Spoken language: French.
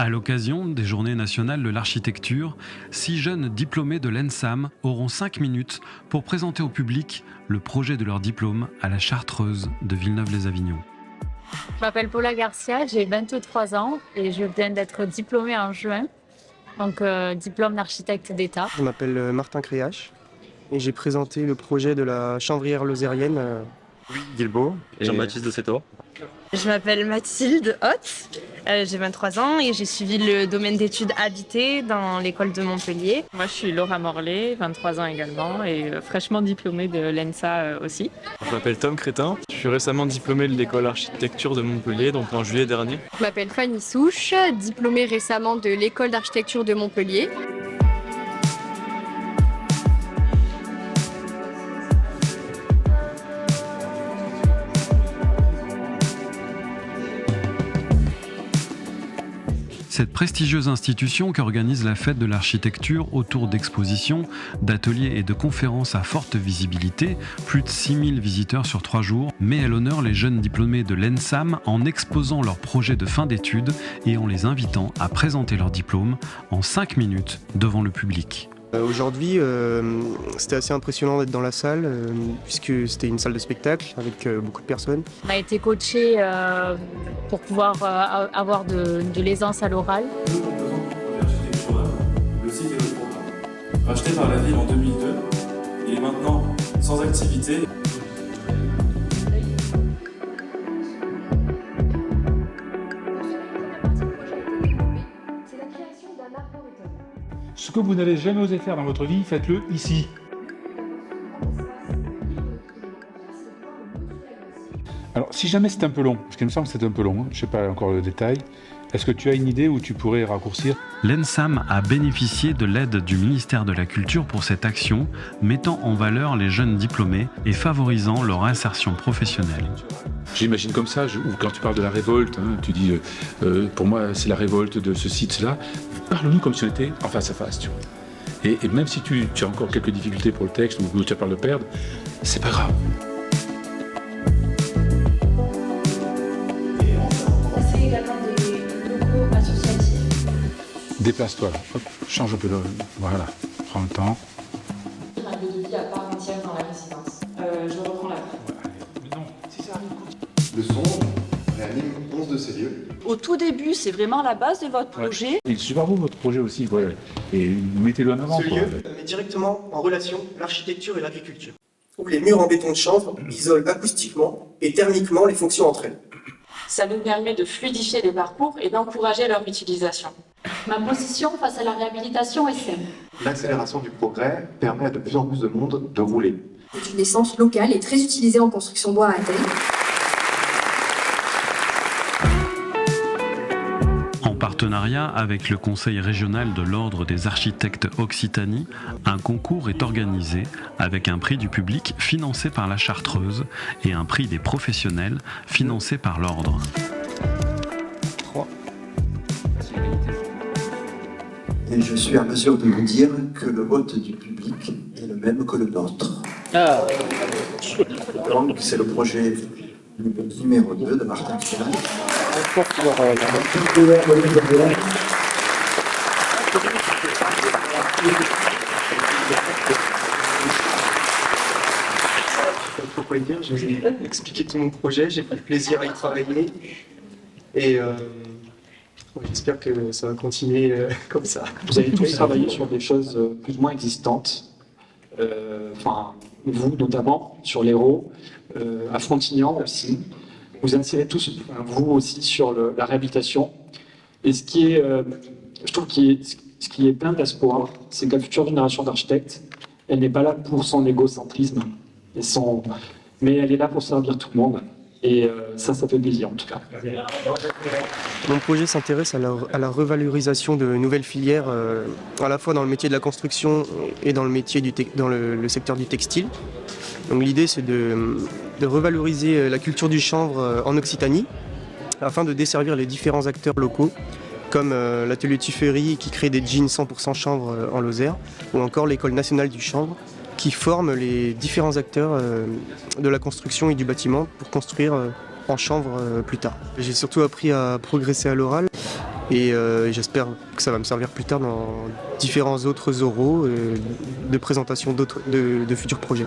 À l'occasion des Journées nationales de l'architecture, 6 jeunes diplômés de l'ENSAM auront 5 minutes pour présenter au public le projet de leur diplôme à la Chartreuse de Villeneuve-les-Avignon. Je m'appelle Paula Garcia, j'ai 23 ans et je viens d'être diplômée en juin, donc diplôme d'architecte d'État. Je m'appelle Martin Créache et j'ai présenté le projet de la chanvrière lozérienne. Guilbeault et Jean-Baptiste de Sétor. Je m'appelle Mathilde Hoth, j'ai 23 ans et j'ai suivi le domaine d'études habité dans l'école de Montpellier. Moi je suis Laura Morlet, 23 ans également et fraîchement diplômée de l'ENSA aussi. Je m'appelle Tom Crétin, je suis récemment diplômé de l'école d'architecture de Montpellier, donc en juillet dernier. Je m'appelle Fanny Souche, diplômée récemment de l'école d'architecture de Montpellier. Cette prestigieuse institution qui organise la fête de l'architecture autour d'expositions, d'ateliers et de conférences à forte visibilité, plus de 6000 visiteurs sur 3 jours, met à l'honneur les jeunes diplômés de l'ENSAM en exposant leurs projets de fin d'études et en les invitant à présenter leur diplôme en 5 minutes devant le public. Aujourd'hui, c'était assez impressionnant d'être dans la salle puisque c'était une salle de spectacle avec beaucoup de personnes. On a été coachés pour pouvoir avoir de l'aisance à l'oral. Le site et le programme. Racheté par la ville en 2002, il est maintenant sans activité. Ce que vous n'allez jamais oser faire dans votre vie, faites-le ici. Alors, si jamais c'est un peu long, parce qu'il me semble que c'est un peu long, je ne sais pas encore le détail, est-ce que tu as une idée où tu pourrais raccourcir ? L'ENSAM a bénéficié de l'aide du ministère de la Culture pour cette action, mettant en valeur les jeunes diplômés et favorisant leur insertion professionnelle. J'imagine comme ça, ou quand tu parles de la révolte, tu dis, pour moi c'est la révolte de ceci, de cela, parle-nous comme si on était en face à face. Tu vois. Et même si tu as encore quelques difficultés pour le texte, ou tu as peur de le perdre, c'est pas grave. C'est également des locaux associatifs. Déplace-toi là, hop, change un peu de... Voilà, prends le temps. Un lieu de vie à part entière dans la résidence. Je reprends la Le son réanime 11 de ces lieux. Au tout début, c'est vraiment la base de votre projet. Il est super beau votre projet aussi, quoi. Et mettez-le en avant. Ce lieu met directement en relation l'architecture et l'agriculture, où les murs en béton de chanvre isolent acoustiquement et thermiquement les fonctions entre elles. Ça nous permet de fluidifier les parcours et d'encourager leur utilisation. Ma position face à la réhabilitation est simple. L'accélération du progrès permet à de plus en plus de monde de rouler. C'est une essence locale et très utilisée en construction bois à taille. En partenariat avec le Conseil régional de l'Ordre des architectes Occitanie, un concours est organisé avec un prix du public financé par la Chartreuse et un prix des professionnels financé par l'Ordre. 3. Et je suis à mesure de vous dire que le vote du public est le même que le nôtre. Donc c'est le projet numéro 2 de Martin Créache. Pourquoi dire, j'ai expliqué tout mon projet, j'ai pris plaisir à y travailler et j'espère que ça va continuer comme ça. Vous avez tous travaillé sur des choses plus ou moins existantes, vous notamment sur l'Hérault, à Frontignan aussi. Vous insérez tous, vous aussi, sur la réhabilitation. Et ce qui est, je trouve, ce qui est plein d'espoir, c'est que la future génération d'architectes, elle n'est pas là pour son égocentrisme, mais elle est là pour servir tout le monde. Et ça fait plaisir en tout cas. Mon projet s'intéresse à la revalorisation de nouvelles filières, à la fois dans le métier de la construction et dans le métier dans le secteur du textile. Donc l'idée c'est de revaloriser la culture du chanvre en Occitanie afin de desservir les différents acteurs locaux comme l'atelier Tuffery qui crée des jeans 100% chanvre en Lozère ou encore l'école nationale du chanvre qui forme les différents acteurs de la construction et du bâtiment pour construire en chanvre plus tard. J'ai surtout appris à progresser à l'oral Et j'espère que ça va me servir plus tard dans différents autres oraux de présentation de futurs projets.